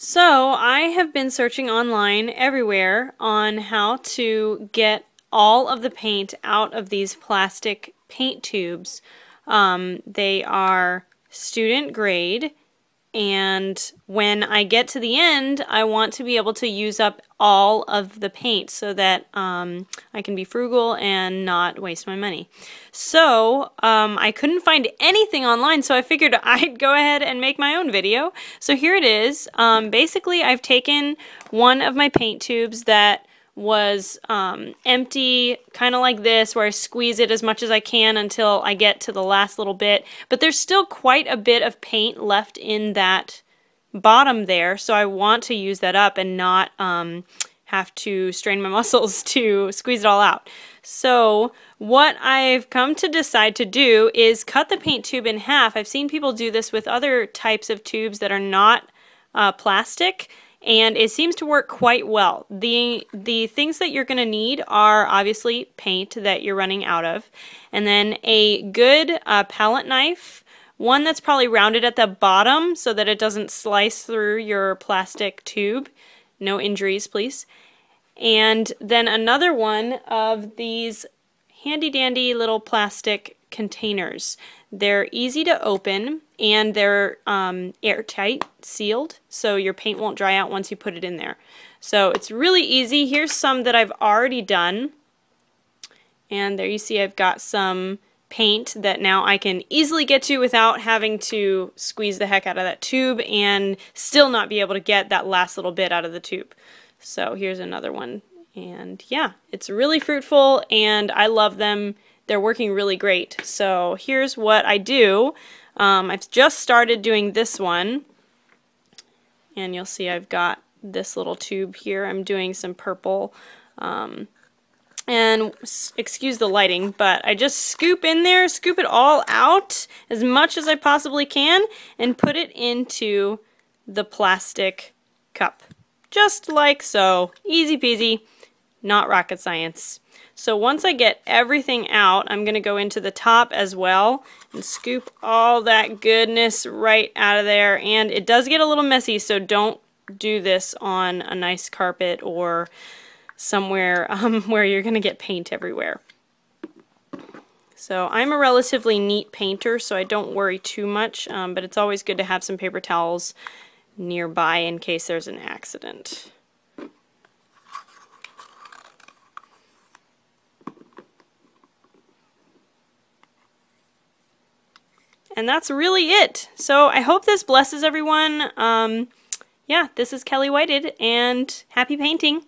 So I have been searching online everywhere on how to get all of the paint out of these plastic paint tubes. They are student grade, and when I get to the end, I want to be able to use up all of the paint so that I can be frugal and not waste my money. So I couldn't find anything online, so I figured I'd go ahead and make my own video. So here it is. Basically, I've taken one of my paint tubes that was empty, kind of like this, where I squeeze it as much as I can until I get to the last little bit. But there's still quite a bit of paint left in that bottom there, so I want to use that up and not have to strain my muscles to squeeze it all out. So what I've come to decide to do is cut the paint tube in half. I've seen people do this with other types of tubes that are not plastic, and it seems to work quite well. The things that you're going to need are obviously paint that you're running out of, and then a good palette knife, one that's probably rounded at the bottom so that it doesn't slice through your plastic tube. No injuries, please. And then another one of these handy dandy little plastic containers. They're easy to open and they're airtight, sealed, so your paint won't dry out once you put it in there. So it's really easy. Here's some that I've already done. And there you see I've got some paint that now I can easily get to without having to squeeze the heck out of that tube and still not be able to get that last little bit out of the tube. So here's another one. And yeah, it's really fruitful and I love them. They're working really great. So here's what I do. I've just started doing this one, and you'll see I've got this little tube here. I'm doing some purple, and excuse the lighting, but I just scoop in there, scoop it all out as much as I possibly can, and put it into the plastic cup. Just like so. Easy peasy, not rocket science. So once I get everything out, I'm going to go into the top as well and scoop all that goodness right out of there. And it does get a little messy, so don't do this on a nice carpet or somewhere where you're going to get paint everywhere. So I'm a relatively neat painter, so I don't worry too much, but it's always good to have some paper towels nearby in case there's an accident. And that's really it. So I hope this blesses everyone. Yeah, this is Kelly Whited, and happy painting.